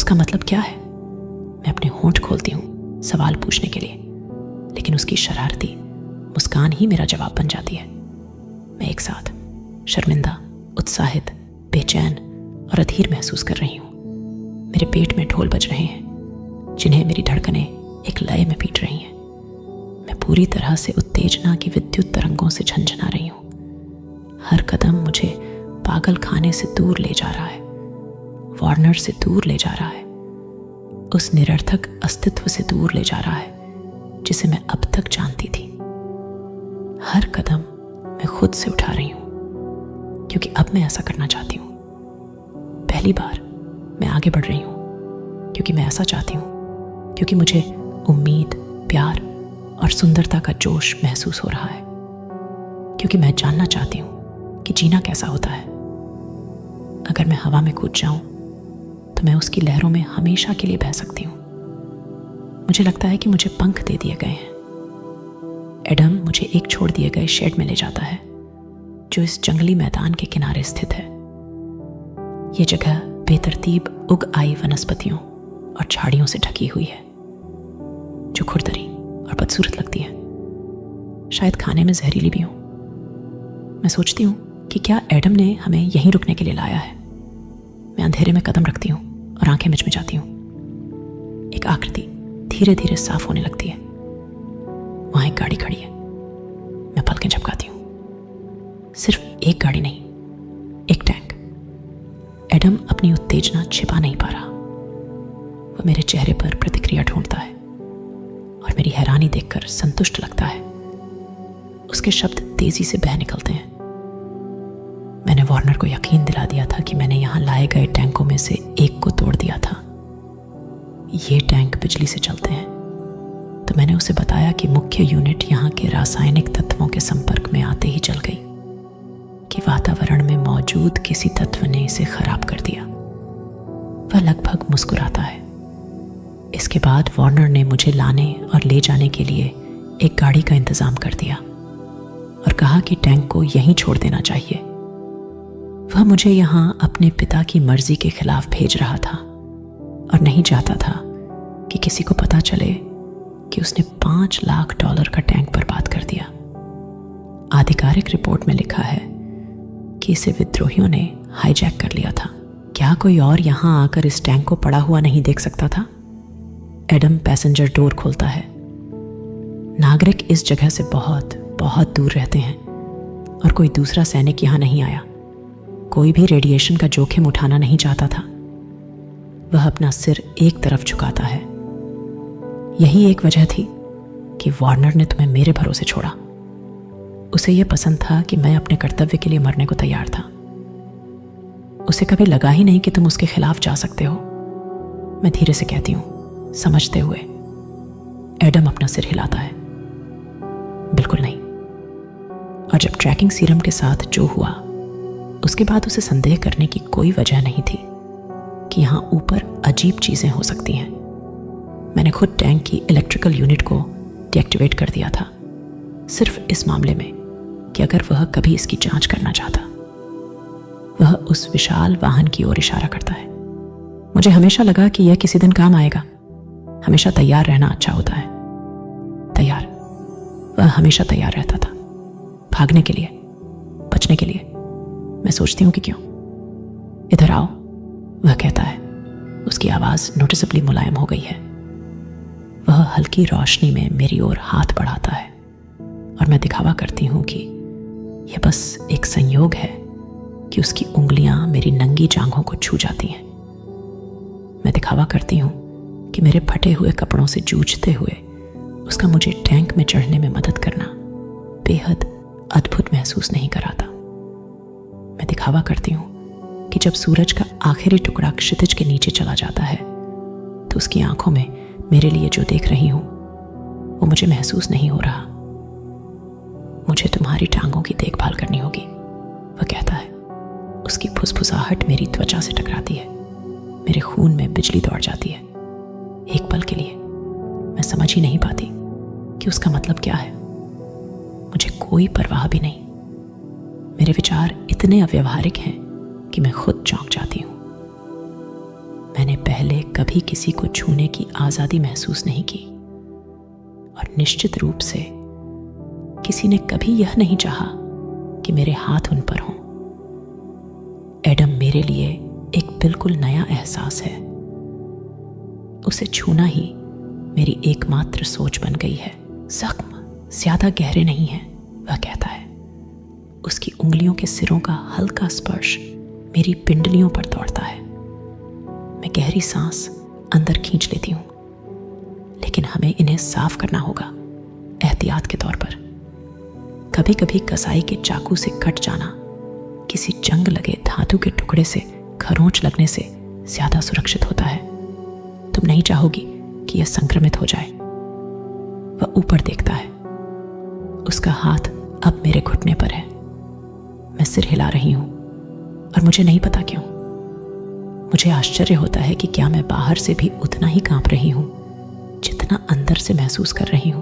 उसका मतलब क्या है? मैं अपने होंठ खोलती हूँ सवाल पूछने के लिए, लेकिन उसकी शरारती मुस्कान ही मेरा जवाब बन जाती है। मैं एक साथ शर्मिंदा, उत्साहित, बेचैन और अधीर महसूस कर रही हूँ। मेरे पेट में ढोल बज रहे हैं, जिन्हें मेरी धड़कनें एक लय में पीट रही हैं। मैं पूरी तरह से उत्तेजना की विद्युत तरंगों से झंझना रही हूँ। हर कदम मुझे पागल खाने से दूर ले जा रहा है, वार्नर से दूर ले जा रहा है, उस निरर्थक अस्तित्व से दूर ले जा रहा है जिसे मैं अब तक जानती थी। हर कदम मैं खुद से उठा रही हूँ, क्योंकि अब मैं ऐसा करना चाहती हूँ। पहली बार मैं आगे बढ़ रही हूँ क्योंकि मैं ऐसा चाहती हूँ, क्योंकि मुझे उम्मीद, प्यार और सुंदरता का जोश महसूस हो रहा है, क्योंकि मैं जानना चाहती हूँ कि जीना कैसा होता है। अगर मैं हवा में कूद जाऊं तो मैं उसकी लहरों में हमेशा के लिए बह सकती हूँ। मुझे लगता है कि मुझे पंख दे दिए गए हैं। एडम मुझे एक छोड़ दिए गए शेड में ले जाता है जो इस जंगली मैदान के किनारे स्थित है। ये जगह बेतरतीब उग आई वनस्पतियों और झाड़ियों से ढकी हुई है, जो खुरदरी और बदसूरत लगती है, शायद खाने में जहरीली भी हो। मैं सोचती हूँ कि क्या एडम ने हमें यहीं रुकने के लिए लाया है। मैं अंधेरे में कदम रखती हूँ और आंखें मिचमिचाती हूँ। एक आकृति धीरे धीरे साफ होने लगती है। वहां एक गाड़ी खड़ी है। मैं पलकें झपकाती हूँ। सिर्फ एक गाड़ी नहीं, एक टैंक। एडम अपनी उत्तेजना छिपा नहीं पा रहा। वह मेरे चेहरे पर प्रतिक्रिया ढूंढता है और मेरी हैरानी देखकर संतुष्ट लगता है। उसके शब्द तेजी से बह निकलते हैं। मैंने वार्नर को यकीन दिला दिया था कि मैंने यहां लाए गए टैंकों में से एक को तोड़ दिया था। ये टैंक बिजली से चलते हैं, तो मैंने उसे बताया कि मुख्य यूनिट यहां के रासायनिक तत्वों के संपर्क में आते ही जल गई, कि वातावरण में मौजूद किसी तत्व ने इसे खराब कर दिया। वह लगभग मुस्कुराता है। इसके बाद वार्नर ने मुझे लाने और ले जाने के लिए एक गाड़ी का इंतजाम कर दिया और कहा कि टैंक को यहीं छोड़ देना चाहिए। वह मुझे यहां अपने पिता की मर्जी के खिलाफ भेज रहा था और नहीं चाहता था कि किसी को पता चले कि उसने $5 लाख का टैंक बर्बाद कर दिया। आधिकारिक रिपोर्ट में लिखा है कि इसे विद्रोहियों ने हाईजैक कर लिया था। क्या कोई और यहां आकर इस टैंक को पड़ा हुआ नहीं देख सकता था? एडम पैसेंजर डोर खोलता है। नागरिक इस जगह से बहुत बहुत दूर रहते हैं और कोई दूसरा सैनिक यहां नहीं आया। कोई भी रेडिएशन का जोखिम उठाना नहीं चाहता था। वह अपना सिर एक तरफ झुकाता है। यही एक वजह थी कि वार्नर ने तुम्हें मेरे भरोसे छोड़ा। उसे यह पसंद था कि मैं अपने कर्तव्य के लिए मरने को तैयार था। उसे कभी लगा ही नहीं कि तुम उसके खिलाफ जा सकते हो। मैं धीरे से कहती हूं, समझते हुए। एडम अपना सिर हिलाता है। बिल्कुल नहीं। और जब ट्रैकिंग सीरम के साथ जो हुआ, उसके बाद उसे संदेह करने की कोई वजह नहीं थी कि यहां ऊपर अजीब चीजें हो सकती हैं। मैंने खुद टैंक की इलेक्ट्रिकल यूनिट को डीएक्टिवेट कर दिया था, सिर्फ इस मामले में कि अगर वह कभी इसकी जांच करना चाहता। वह उस विशाल वाहन की ओर इशारा करता है। मुझे हमेशा लगा कि यह किसी दिन काम आएगा। हमेशा तैयार रहना अच्छा होता है। तैयार। वह हमेशा तैयार रहता था, भागने के लिए, बचने के लिए। मैं सोचती हूं कि क्यों। इधर आओ, वह कहता है। उसकी आवाज नोटिसेबली मुलायम हो गई है। वह हल्की रोशनी में मेरी ओर हाथ बढ़ाता है और मैं दिखावा करती हूं कि यह बस एक संयोग है कि उसकी उंगलियां मेरी नंगी जांघों को छू जाती हैं। मैं दिखावा करती हूं कि मेरे फटे हुए कपड़ों से जूझते हुए उसका मुझे टैंक में चढ़ने में मदद करना बेहद अद्भुत महसूस नहीं कराता। मैं दिखावा करती हूं कि जब सूरज का आखिरी टुकड़ा क्षितिज के नीचे चला जाता है तो उसकी आंखों में मेरे लिए जो देख रही हूं वो मुझे महसूस नहीं हो रहा। मुझे तुम्हारी टांगों की देखभाल करनी होगी, वह कहता है। उसकी फुसफुसाहट मेरी त्वचा से टकराती है। मेरे खून में बिजली दौड़ जाती है। एक पल के लिए मैं समझ ही नहीं पाती कि उसका मतलब क्या है। मुझे कोई परवाह भी नहीं। मेरे विचार इतने अव्यवहारिक हैं कि मैं खुद चौंक जाती हूं। मैंने पहले कभी किसी को छूने की आज़ादी महसूस नहीं की, और निश्चित रूप से किसी ने कभी यह नहीं चाहा कि मेरे हाथ उन पर हों। एडम मेरे लिए एक बिल्कुल नया एहसास है। उसे छूना ही मेरी एकमात्र सोच बन गई है। जख्म ज्यादा गहरे नहीं हैं, वह कहता है। उसकी उंगलियों के सिरों का हल्का स्पर्श मेरी पिंडलियों पर दौड़ता है। मैं गहरी सांस अंदर खींच लेती हूं, लेकिन हमें इन्हें साफ करना होगा, एहतियात के तौर पर। कभी कभी कसाई के चाकू से कट जाना किसी जंग लगे धातु के टुकड़े से खरोंच लगने से ज्यादा सुरक्षित होता है। तुम नहीं चाहोगी कि यह संक्रमित हो जाए। वह ऊपर देखता है। उसका हाथ अब मेरे घुटने पर है। मैं सिर हिला रही हूं, और मुझे नहीं पता क्यों। मुझे आश्चर्य होता है कि क्या मैं बाहर से भी उतना ही कांप रही हूं जितना अंदर से महसूस कर रही हूं।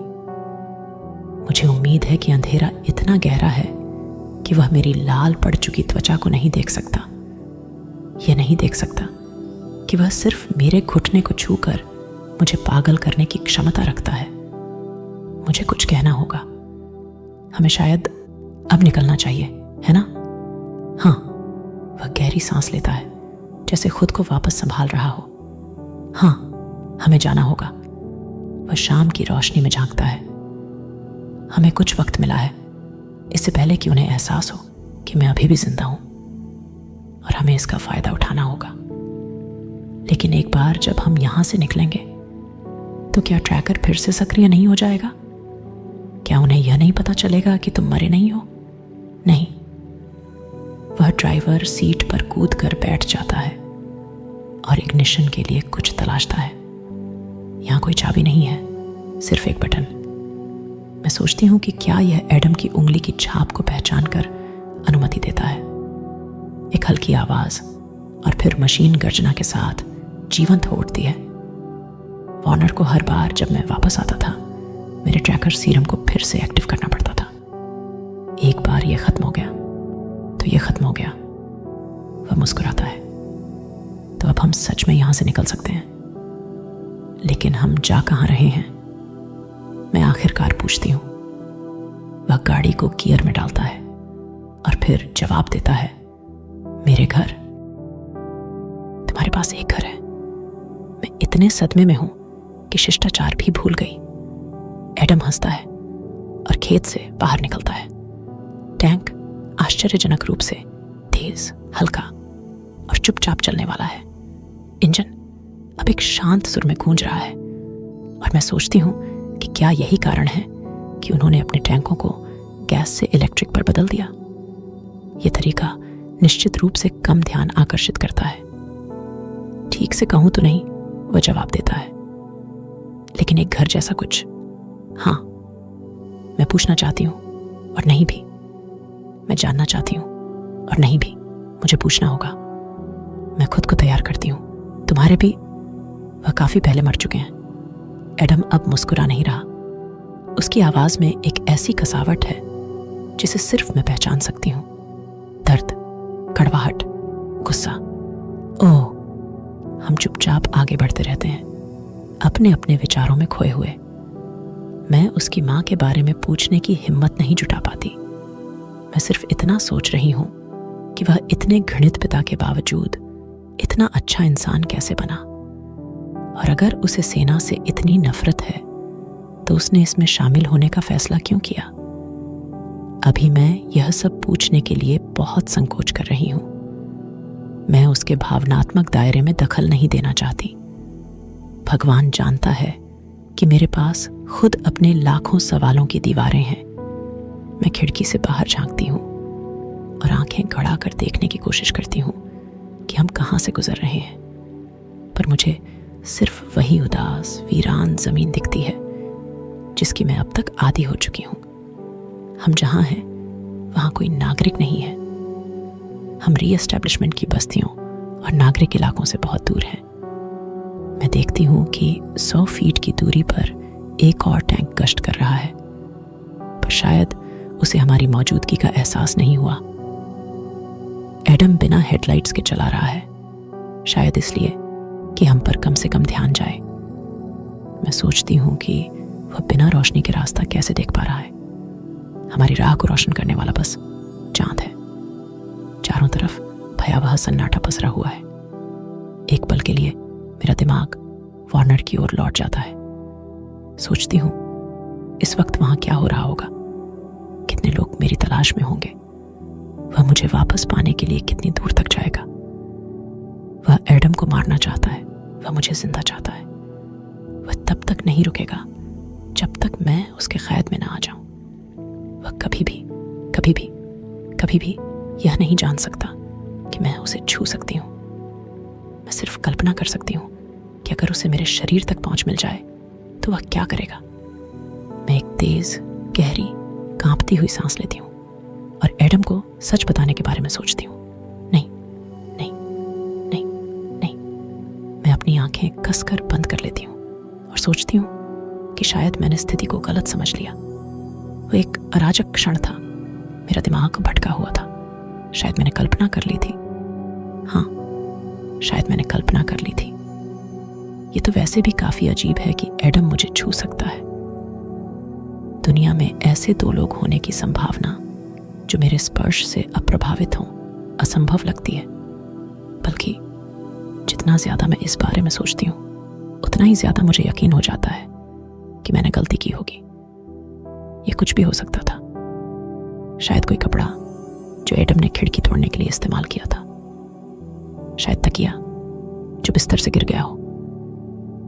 मुझे उम्मीद है कि अंधेरा इतना गहरा है कि वह मेरी लाल पड़ चुकी त्वचा को नहीं देख सकता। यह नहीं देख सकता कि वह सिर्फ मेरे घुटने को छूकर मुझे पागल करने की क्षमता रखता है। मुझे कुछ कहना होगा। हमें शायद अब निकलना चाहिए, है ना? हाँ। वह गहरी सांस लेता है, जैसे खुद को वापस संभाल रहा हो। हाँ, हमें जाना होगा। वह शाम की रोशनी में झांकता है। हमें कुछ वक्त मिला है, इससे पहले कि उन्हें एहसास हो कि मैं अभी भी जिंदा हूं, और हमें इसका फायदा उठाना होगा। लेकिन एक बार जब हम यहां से निकलेंगे तो क्या ट्रैकर फिर से सक्रिय नहीं हो जाएगा? क्या उन्हें यह नहीं पता चलेगा कि तुम मरे नहीं हो? नहीं। वह ड्राइवर सीट पर कूद कर बैठ जाता है और इग्निशन के लिए कुछ तलाशता है। यहां कोई चाबी नहीं है, सिर्फ एक बटन। मैं सोचती हूं कि क्या यह एडम की उंगली की छाप को पहचान कर अनुमति देता है। एक हल्की आवाज और फिर मशीन गर्जना के साथ जीवंत हो उठती है। वॉर्नर को हर बार जब मैं वापस आता था, मेरे ट्रैकर सीरम को फिर से एक्टिव करना पड़ता था। एक बार यह खत्म हो गया तो यह खत्म हो गया। वह मुस्कुराता है। तो अब हम सच में यहां से निकल सकते हैं। लेकिन हम जा कहां रहे हैं? मैं आखिरकार पूछती हूं। वह गाड़ी को गियर में डालता है और फिर जवाब देता है, मेरे घर। तुम्हारे पास एक घर है। मैं इतने सदमे में हूं कि शिष्टाचार भी भूल गई। एडम हंसता है और खेत से बाहर निकलता है। टैंक आश्चर्यजनक रूप से तेज, हल्का और चुपचाप चलने वाला है। इंजन अब एक शांत सुर में गूंज रहा है, और मैं सोचती हूं कि क्या यही कारण है कि उन्होंने अपने टैंकों को गैस से इलेक्ट्रिक पर बदल दिया। यह तरीका निश्चित रूप से कम ध्यान आकर्षित करता है। ठीक से कहूं तो नहीं, वह जवाब देता है, लेकिन एक घर जैसा कुछ। हाँ, मैं पूछना चाहती हूं और नहीं भी। मैं जानना चाहती हूं और नहीं भी। मुझे पूछना होगा। मैं खुद को तैयार करती हूं। तुम्हारे भी। वह काफी पहले मर चुके हैं। एडम अब मुस्कुरा नहीं रहा। उसकी आवाज में एक ऐसी कसावट है जिसे सिर्फ मैं पहचान सकती हूं। दर्द, कड़वाहट, गुस्सा। ओह। हम चुपचाप आगे बढ़ते रहते हैं, अपने अपने विचारों में खोए हुए। मैं उसकी मां के बारे में पूछने की हिम्मत नहीं जुटा पाती। मैं सिर्फ इतना सोच रही हूं कि वह इतने घृणित पिता के बावजूद इतना अच्छा इंसान कैसे बना, और अगर उसे सेना से इतनी नफरत है तो उसने इसमें शामिल होने का फैसला क्यों किया? अभी मैं यह सब पूछने के लिए बहुत संकोच कर रही हूं। मैं उसके भावनात्मक दायरे में दखल नहीं देना चाहती। भगवान जानता है कि मेरे पास खुद अपने लाखों सवालों की दीवारें हैं। मैं खिड़की से बाहर झांकती हूं और आंखें गड़ा कर देखने की कोशिश करती हूं कि हम कहां से गुजर रहे हैं, पर मुझे सिर्फ वही उदास, वीरान जमीन दिखती है जिसकी मैं अब तक आदी हो चुकी हूं। हम जहां हैं वहां कोई नागरिक नहीं है। हम रीएस्टैब्लिशमेंट की बस्तियों और नागरिक इलाकों से बहुत दूर हैं। मैं देखती हूं कि 100 फीट की दूरी पर एक और टैंक गश्त कर रहा है, पर शायद उसे हमारी मौजूदगी का एहसास नहीं हुआ। एडम बिना हेडलाइट्स के चला रहा है, शायद इसलिए कि हम पर कम से कम ध्यान जाए। मैं सोचती हूँ कि वह बिना रोशनी के रास्ता कैसे देख पा रहा है। हमारी राह को रोशन करने वाला बस चांद है। चारों तरफ भयावह सन्नाटा पसरा हुआ है। एक पल के लिए मेरा दिमाग वार्नर की ओर लौट जाता है। सोचती हूँ इस वक्त वहां क्या हो रहा होगा, कितने लोग मेरी तलाश में होंगे, वह मुझे वापस पाने के लिए कितनी दूर तक जाएगा। वह एडम को मारना चाहता है, वह मुझे जिंदा चाहता है। वह तब तक नहीं रुकेगा जब तक मैं उसके कैद में ना आ जाऊं। वह कभी भी यह नहीं जान सकता कि मैं उसे छू सकती हूँ। मैं सिर्फ कल्पना कर सकती हूँ कि अगर उसे मेरे शरीर तक पहुंच मिल जाए तो वह क्या करेगा। मैं एक तेज, गहरी, कांपती हुई सांस लेती हूँ और एडम को सच बताने के बारे में सोचती हूँ। नहीं नहीं नहीं नहीं। मैं अपनी आंखें कसकर बंद कर लेती हूँ और सोचती हूँ कि शायद मैंने स्थिति को गलत समझ लिया। वो एक अराजक क्षण था। मेरा दिमाग भटका हुआ था। शायद मैंने कल्पना कर ली थी। हाँ, शायद मैंने कल्पना कर ली थी। ये तो वैसे भी काफी अजीब है कि एडम मुझे छू सकता है। दुनिया में ऐसे दो लोग होने की संभावना जो मेरे स्पर्श से अप्रभावित हों असंभव लगती है। बल्कि जितना ज्यादा मैं इस बारे में सोचती हूँ उतना ही ज्यादा मुझे यकीन हो जाता है कि मैंने गलती की होगी। ये कुछ भी हो सकता था। शायद कोई कपड़ा जो एडम ने खिड़की तोड़ने के लिए इस्तेमाल किया था, शायद तकिया जो बिस्तर से गिर गया हो,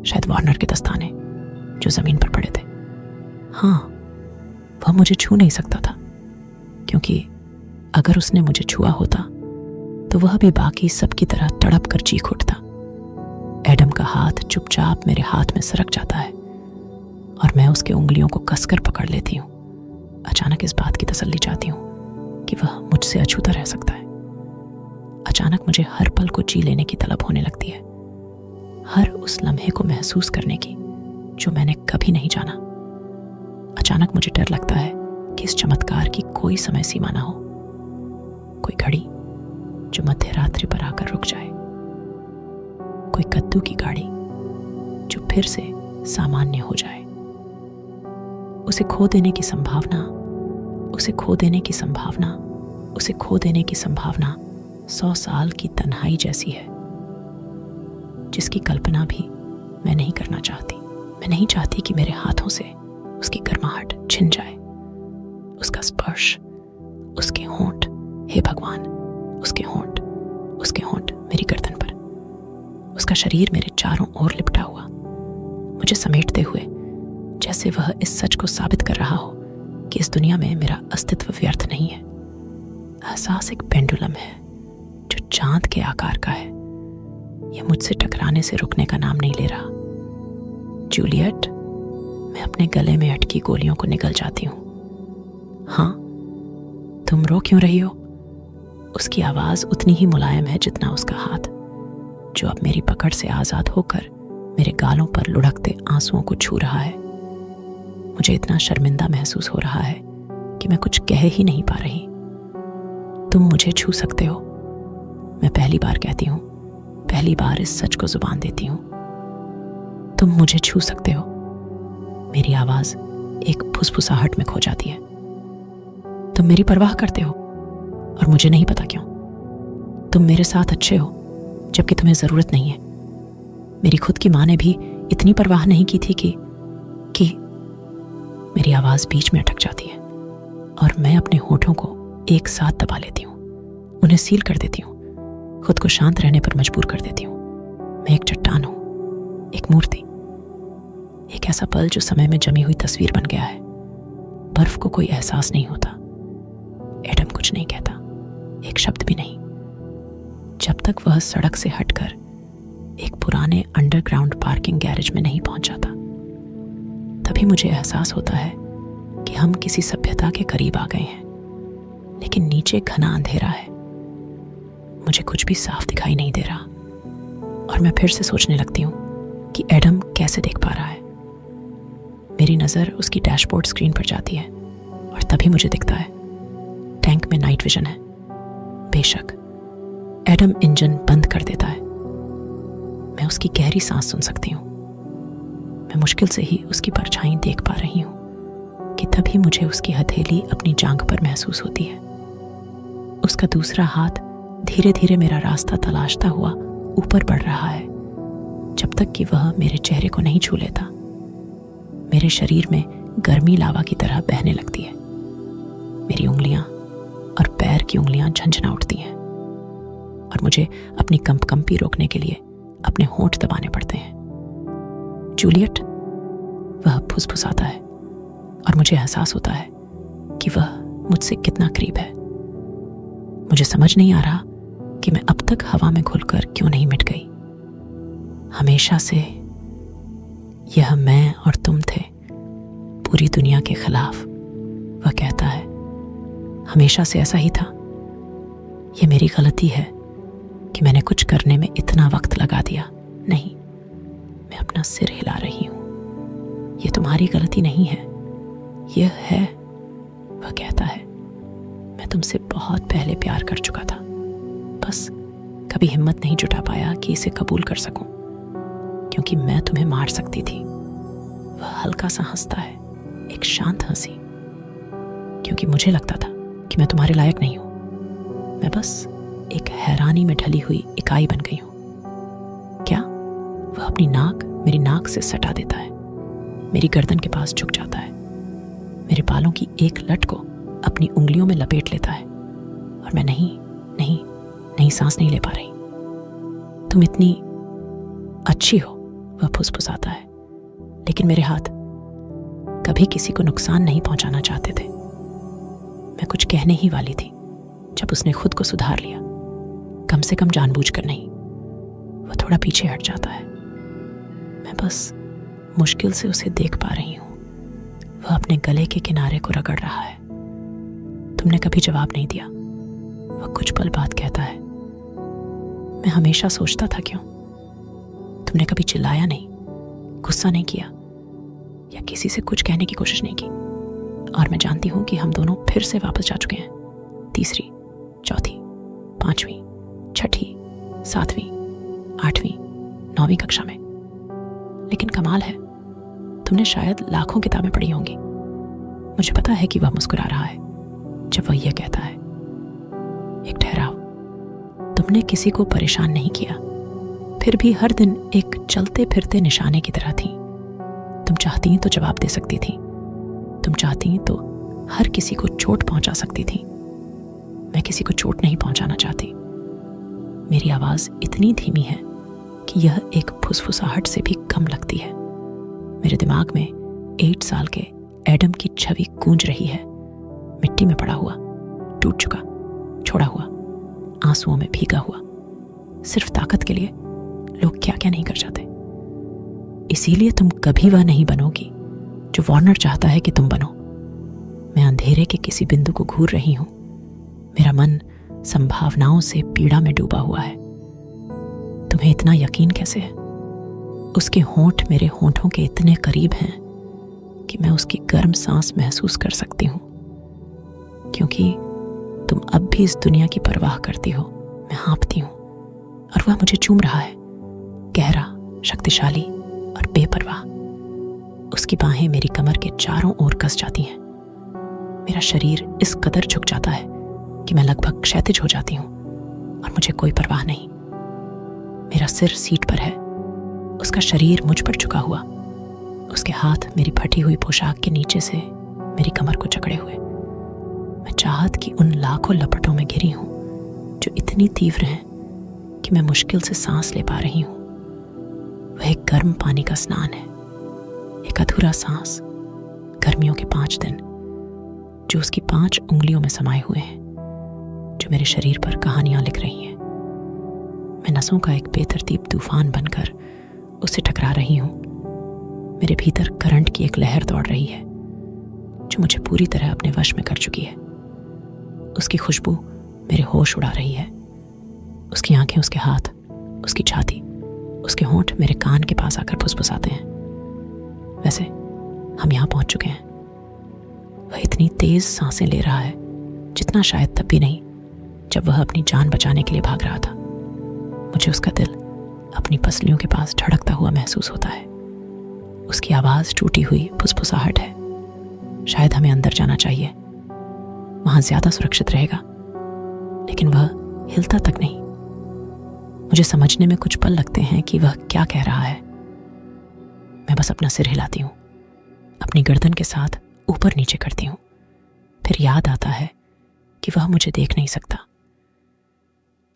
शायद वार्नर के दस्ताने जो जमीन पर पड़े थे। हाँ, वह मुझे छू नहीं सकता था, क्योंकि अगर उसने मुझे छुआ होता तो वह भी बाकी सबकी तरह तड़प कर चीख उठता। एडम का हाथ चुपचाप मेरे हाथ में सरक जाता है और मैं उसके उंगलियों को कसकर पकड़ लेती हूँ। अचानक इस बात की तसल्ली चाहती हूँ कि वह मुझसे अछूता रह सकता है। अचानक मुझे हर पल को जी लेने की तलब होने लगती है, हर उस लम्हे को महसूस करने की जो मैंने कभी नहीं जाना। अचानक मुझे डर लगता है कि इस चमत्कार की कोई समय सीमा ना हो, कोई घड़ी जो मध्य रात्रि पर आकर रुक जाए, कोई कद्दू की गाड़ी जो फिर से सामान्य हो जाए। उसे खो देने की संभावना, उसे खो देने की संभावना, उसे खो देने की संभावना 100 साल की तन्हाई जैसी है, जिसकी कल्पना भी मैं नहीं करना चाहती। मैं नहीं चाहती कि मेरे हाथों से उसकी गर्माहट छिन जाए, उसका स्पर्श, उसके होंठ, हे भगवान, उसके होंठ, उसके होंठ मेरी गर्दन पर, उसका शरीर मेरे चारों ओर लिपटा हुआ, मुझे समेटते हुए, जैसे वह इस सच को साबित कर रहा हो कि इस दुनिया में मेरा अस्तित्व व्यर्थ नहीं है। एहसास एक पेंडुलम है जो चांद के आकार का है। यह मुझसे टकराने से रुकने का नाम नहीं ले रहा। जूलियट, मैं अपने गले में अटकी गोलियों को निगल जाती हूँ। हाँ, तुम रो क्यों रही हो? उसकी आवाज उतनी ही मुलायम है जितना उसका हाथ, जो अब मेरी पकड़ से आजाद होकर मेरे गालों पर लुढ़कते आंसुओं को छू रहा है। मुझे इतना शर्मिंदा महसूस हो रहा है कि मैं कुछ कह ही नहीं पा रही। तुम मुझे छू सकते हो, मैं पहली बार कहती हूँ, पहली बार इस सच को जुबान देती हूँ। तुम मुझे छू सकते हो। मेरी आवाज एक फुसफुसाहट में खो जाती है। तुम मेरी परवाह करते हो और मुझे नहीं पता क्यों। तुम मेरे साथ अच्छे हो जबकि तुम्हें जरूरत नहीं है। मेरी खुद की माँ ने भी इतनी परवाह नहीं की थी कि मेरी आवाज बीच में अटक जाती है और मैं अपने होठों को एक साथ दबा लेती हूँ, उन्हें सील कर देती हूँ, खुद को शांत रहने पर मजबूर कर देती हूँ। मैं एक चट्टान हूँ, एक मूर्ति, एक ऐसा पल जो समय में जमी हुई तस्वीर बन गया है। बर्फ को कोई एहसास नहीं होता। एडम कुछ नहीं कहता, एक शब्द भी नहीं, जब तक वह सड़क से हटकर एक पुराने अंडरग्राउंड पार्किंग गैरेज में नहीं पहुंच जाता। तभी मुझे एहसास होता है कि हम किसी सभ्यता के करीब आ गए हैं, लेकिन नीचे घना अंधेरा है। मुझे कुछ भी साफ दिखाई नहीं दे रहा और मैं फिर से सोचने लगती हूँ कि एडम कैसे देख पा रहा है। मेरी नज़र उसकी डैशबोर्ड स्क्रीन पर जाती है और तभी मुझे दिखता है टैंक में नाइट विजन है। बेशक एडम इंजन बंद कर देता है। मैं मैं उसकी गहरी सांस सुन सकती हूँ। मैं मुश्किल से ही उसकी परछाई देख पा रही हूँ कि तभी मुझे उसकी हथेली अपनी जांघ पर महसूस होती है। उसका दूसरा हाथ धीरे धीरे मेरा रास्ता तलाशता हुआ ऊपर बढ़ रहा है, जब तक कि वह मेरे चेहरे को नहीं छू लेता। मेरे शरीर में गर्मी लावा की तरह बहने लगती है। मेरी उंगलियां और पैर की उंगलियां झंझना उठती हैं और मुझे अपनी कंपकंपी रोकने के लिए अपने होंठ दबाने पड़ते हैं। जूलियट, वह फुसफुसाता है और मुझे एहसास होता है कि वह मुझसे कितना करीब है। मुझे समझ नहीं आ रहा कि मैं अब तक हवा में घुलकर क्यों नहीं मिट गई। हमेशा से यह मैं और तुम थे, पूरी दुनिया के खिलाफ, वह कहता है। हमेशा से ऐसा ही था। यह मेरी गलती है कि मैंने कुछ करने में इतना वक्त लगा दिया। नहीं, मैं अपना सिर हिला रही हूं। यह तुम्हारी गलती नहीं है, यह है, वह कहता है। मैं तुमसे बहुत पहले प्यार कर चुका था, बस कभी हिम्मत नहीं जुटा पाया कि इसे कबूल कर सकूं, क्योंकि मैं तुम्हें मार सकती थी। वह हल्का सा हंसता है, एक शांत हंसी, क्योंकि मुझे लगता था कि मैं तुम्हारे लायक नहीं हूं। मैं बस एक हैरानी में ढली हुई इकाई बन गई हूं। क्या? वह अपनी नाक मेरी नाक से सटा देता है, मेरी गर्दन के पास झुक जाता है, मेरे बालों की एक लट को अपनी उंगलियों में लपेट लेता है और मैं नहीं सांस नहीं ले पा रही। तुम इतनी अच्छी हो, वह फुसफुसाता है, लेकिन मेरे हाथ कभी किसी को नुकसान नहीं पहुंचाना चाहते थे। मैं कुछ कहने ही वाली थी जब उसने खुद को सुधार लिया, कम से कम जानबूझकर नहीं। वह थोड़ा पीछे हट जाता है। मैं बस मुश्किल से उसे देख पा रही हूं। वह अपने गले के किनारे को रगड़ रहा है। तुमने कभी जवाब नहीं दिया, वह कुछ पल बाद कहता है। मैं हमेशा सोचता था क्यों तुमने कभी चिल्लाया नहीं, गुस्सा नहीं किया या किसी से कुछ कहने की कोशिश नहीं की। और मैं जानती हूं कि हम दोनों फिर से वापस जा चुके हैं, तीसरी, चौथी, पांचवी, छठी, सातवीं, आठवीं, 9वीं कक्षा में। लेकिन कमाल है, तुमने शायद लाखों किताबें पढ़ी होंगी। मुझे पता है कि वह मुस्कुरा रहा है जब वह यह कहता है। एक ठहराव, तुमने किसी को परेशान नहीं किया, फिर भी हर दिन एक चलते फिरते निशाने की तरह थी। तुम चाहती तो जवाब दे सकती थी, तुम चाहती तो हर किसी को चोट पहुंचा सकती थी। मैं किसी को चोट नहीं पहुंचाना चाहती। मेरी आवाज इतनी धीमी है कि यह एक फुसफुसाहट से भी कम लगती है। मेरे दिमाग में 8 साल के एडम की छवि गूंज रही है, मिट्टी में पड़ा हुआ, टूट चुका, छोड़ा हुआ, आंसुओं में भीगा हुआ। सिर्फ ताकत के लिए लोग क्या क्या नहीं कर जाते। इसीलिए तुम कभी वह नहीं बनोगी जो वार्नर चाहता है कि तुम बनो। मैं अंधेरे के किसी बिंदु को घूर रही हूं। मेरा मन संभावनाओं से पीड़ा में डूबा हुआ है। तुम्हें इतना यकीन कैसे है? उसके होंठ मेरे होंठों के इतने करीब हैं कि मैं उसकी गर्म सांस महसूस कर सकती हूं, क्योंकि तुम अब भी इस दुनिया की परवाह करती हो। मैं हाँफती हूं और वह मुझे चूम रहा है, गहरा, शक्तिशाली और बेपरवाह। उसकी बाहें मेरी कमर के चारों ओर कस जाती हैं। मेरा शरीर इस कदर झुक जाता है कि मैं लगभग क्षैतिज हो जाती हूं और मुझे कोई परवाह नहीं। मेरा सिर सीट पर है, उसका शरीर मुझ पर झुका हुआ, उसके हाथ मेरी फटी हुई पोशाक के नीचे से मेरी कमर को जकड़े हुए। मैं चाहत की उन लाखों लपटों में घिरी हूं जो इतनी तीव्र हैं कि मैं मुश्किल से सांस ले पा रही हूं। वह एक गर्म पानी का स्नान है, एक अधूरा सांस, गर्मियों के 5 दिन जो उसकी 5 उंगलियों में समाये हुए हैं, जो मेरे शरीर पर कहानियां लिख रही हैं। मैं नसों का एक बेतरतीब तूफान बनकर उससे टकरा रही हूं। मेरे भीतर करंट की एक लहर दौड़ रही है जो मुझे पूरी तरह अपने वश में कर चुकी है। उसकी खुशबू मेरे होश उड़ा रही है। उसकी आंखें, उसके हाथ, उसकी छाती, उसके होंठ मेरे कान के पास आकर फुसफुसाते हैं। वैसे हम यहां पहुंच चुके हैं। वह इतनी तेज सांसें ले रहा है जितना शायद तब भी नहीं जब वह अपनी जान बचाने के लिए भाग रहा था। मुझे उसका दिल अपनी पसलियों के पास धड़कता हुआ महसूस होता है। उसकी आवाज़ टूटी हुई फुसफुसाहट है। शायद हमें अंदर जाना चाहिए, वहां ज्यादा सुरक्षित रहेगा। लेकिन वह हिलता तक नहीं। मुझे समझने में कुछ पल लगते हैं कि वह क्या कह रहा है। मैं बस अपना सिर हिलाती हूँ, अपनी गर्दन के साथ ऊपर नीचे करती हूँ। फिर याद आता है कि वह मुझे देख नहीं सकता।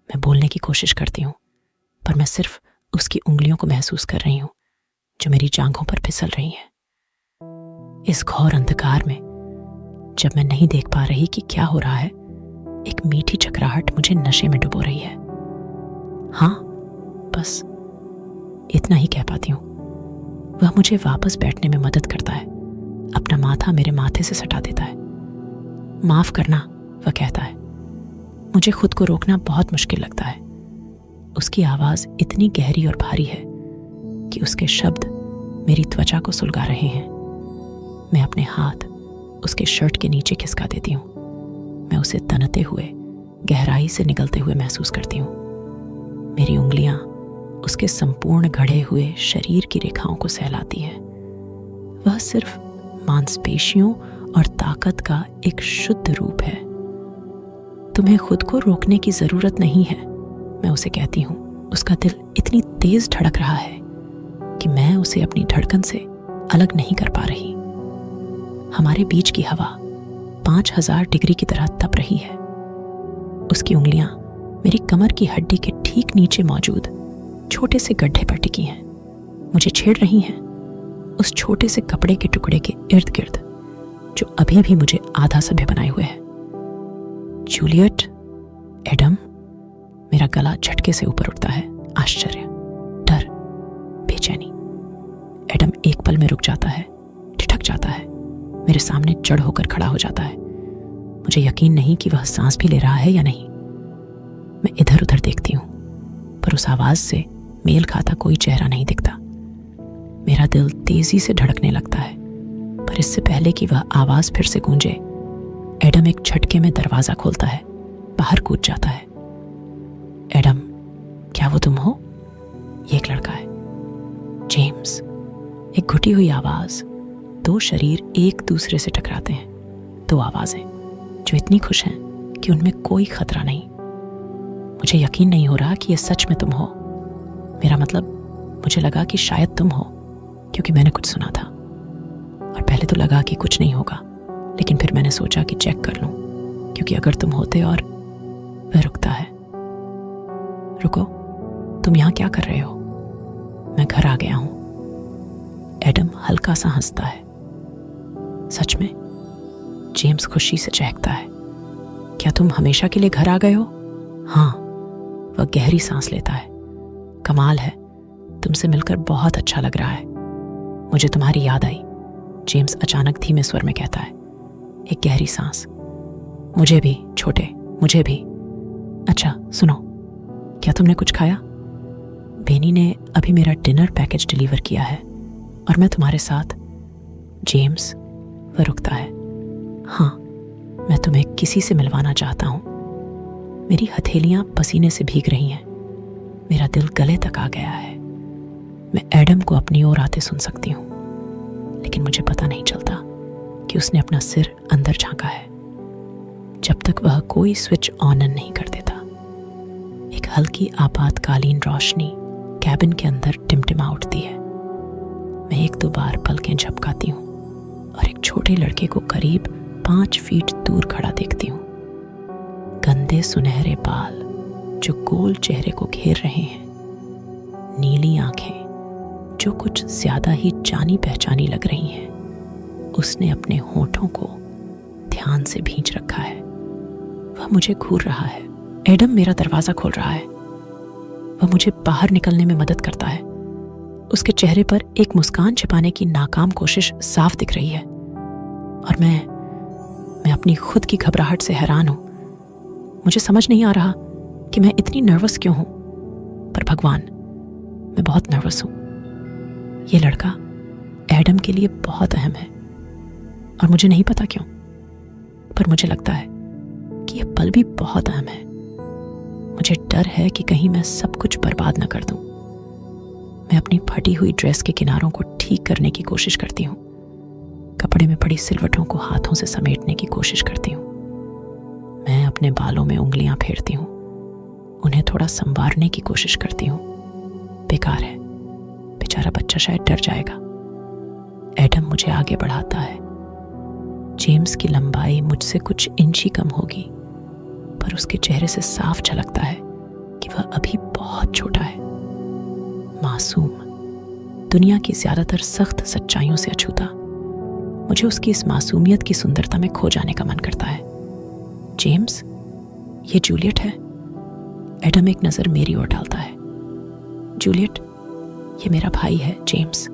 मैं बोलने की कोशिश करती हूँ, पर मैं सिर्फ उसकी उंगलियों को महसूस कर रही हूँ जो मेरी जांघों पर फिसल रही हैं। इस घोर अंधकार में जब मैं नहीं देख पा रही कि क्या हो रहा है, एक मीठी चकराहट मुझे नशे में डुबो रही है। हाँ, बस इतना ही कह पाती हूँ। वह मुझे वापस बैठने में मदद करता है, अपना माथा मेरे माथे से सटा देता है। माफ करना, वह कहता है। मुझे खुद को रोकना बहुत मुश्किल लगता है। उसकी आवाज इतनी गहरी और भारी है कि उसके शब्द मेरी त्वचा को सुलगा रहे हैं। मैं अपने हाथ उसके शर्ट के नीचे खिसका देती हूँ। मैं उसे तनते हुए, गहराई से निगलते हुए महसूस करती हूँ। मेरी उंगलियां उसके संपूर्ण घड़े हुए शरीर की रेखाओं को सहलाती हैं। वह सिर्फ मांसपेशियों और ताकत का एक शुद्ध रूप है। तुम्हें खुद को रोकने की जरूरत नहीं है, मैं उसे कहती हूँ। उसका दिल इतनी तेज धड़क रहा है कि मैं उसे अपनी धड़कन से अलग नहीं कर पा रही। हमारे बीच की हवा 5000 डिग्री की तरह तप रही है। उसकी उंगलियां मेरी कमर की हड्डी के ठीक नीचे मौजूद छोटे से गड्ढे पर टिकी हैं। मुझे छेड़ रही हैं, उस छोटे से कपड़े के टुकड़े के इर्द गिर्द जो अभी भी मुझे आधा सभ्य बनाए हुए है। Juliet, Adam. मेरा गला झटके से ऊपर उठता है। आश्चर्य, डर, बेचैनी। एडम एक पल में रुक जाता है, ठिठक जाता है, मेरे सामने जड़ होकर खड़ा हो जाता है। मुझे यकीन नहीं कि वह सांस भी ले रहा है या नहीं। मैं इधर उधर देखती हूँ, पर उस आवाज से मेल खाता कोई चेहरा नहीं दिखता। मेरा दिल तेजी से धड़कने लगता है, पर इससे पहले कि वह आवाज फिर से गूंजे, एडम एक झटके में दरवाजा खोलता है, बाहर कूद जाता है। एडम, क्या वो तुम हो? ये एक लड़का है, जेम्स। एक घुटी हुई आवाज। दो शरीर एक दूसरे से टकराते हैं। दो आवाजें जो इतनी खुश हैं कि उनमें कोई खतरा नहीं। मुझे यकीन नहीं हो रहा कि ये सच में तुम हो। मेरा मतलब, मुझे लगा कि शायद तुम हो, क्योंकि मैंने कुछ सुना था। और पहले तो लगा कि कुछ नहीं होगा, लेकिन फिर मैंने सोचा कि चेक कर लूं, क्योंकि अगर तुम होते। और वह रुकता है। रुको, तुम यहां क्या कर रहे हो? मैं घर आ गया हूं। एडम हल्का सा हंसता है। सच में? जेम्स खुशी से चहकता है। क्या तुम हमेशा के लिए घर आ गए हो? हाँ। वह गहरी सांस लेता है। कमाल है, तुमसे मिलकर बहुत अच्छा लग रहा है। मुझे तुम्हारी याद आई, जेम्स अचानक धीमे स्वर में कहता है। एक गहरी सांस। मुझे भी, छोटे, मुझे भी। अच्छा सुनो, क्या तुमने कुछ खाया? बेनी ने अभी मेरा डिनर पैकेज डिलीवर किया है और मैं तुम्हारे साथ। जेम्स, वह रुकता है। हाँ, मैं तुम्हें किसी से मिलवाना चाहता हूं। मेरी हथेलियां पसीने से भीग रही हैं। मेरा दिल गले तक आ गया है। मैं एडम को अपनी ओर आते सुन सकती हूं, लेकिन मुझे पता नहीं चलता कि उसने अपना सिर अंदर झांका है, जब तक वह कोई स्विच ऑन नहीं कर देता। एक हल्की आपातकालीन रोशनी कैबिन के अंदर टिमटिमा उठती है। मैं एक दो बार पलकें झपकाती हूँ और एक छोटे लड़के को करीब 5 फीट दूर खड़ा देखती हूँ। गंदे सुनहरे बाल जो गोल चेहरे को घेर रहे हैं, नीली आंखें जो कुछ ज्यादा ही जानी पहचानी लग रही हैं। उसने अपने होठों को ध्यान से भींच रखा है। वह मुझे घूर रहा है। एडम मेरा दरवाजा खोल रहा है। वह मुझे बाहर निकलने में मदद करता है। उसके चेहरे पर एक मुस्कान छिपाने की नाकाम कोशिश साफ दिख रही है। और मैं अपनी खुद की घबराहट से हैरान हूं। मुझे समझ नहीं आ रहा कि मैं इतनी नर्वस क्यों हूं, पर भगवान, मैं बहुत नर्वस हूं। ये लड़का एडम के लिए बहुत अहम है और मुझे नहीं पता क्यों, पर मुझे लगता है कि यह पल भी बहुत अहम है। मुझे डर है कि कहीं मैं सब कुछ बर्बाद न कर दूं। मैं अपनी फटी हुई ड्रेस के किनारों को ठीक करने की कोशिश करती हूँ। कपड़े में पड़ी सिलवटों को हाथों से समेटने की कोशिश करती हूँ। मैं अपने बालों में उंगलियां फेरती हूँ, उन्हें थोड़ा संवारने की कोशिश करती हूँ। बेकार है, बेचारा बच्चा शायद डर जाएगा। एडम मुझे आगे बढ़ाता है। जेम्स की लंबाई मुझसे कुछ इंच ही कम होगी, पर उसके चेहरे से साफ झलकता है कि वह अभी बहुत छोटा है। मासूम, दुनिया की ज्यादातर सख्त सच्चाइयों से अछूता। मुझे उसकी इस मासूमियत की सुंदरता में खो जाने का मन करता है। जेम्स, ये जूलियट है। एडम एक नजर मेरी ओर डालता है। जूलियट, ये मेरा भाई है जेम्स।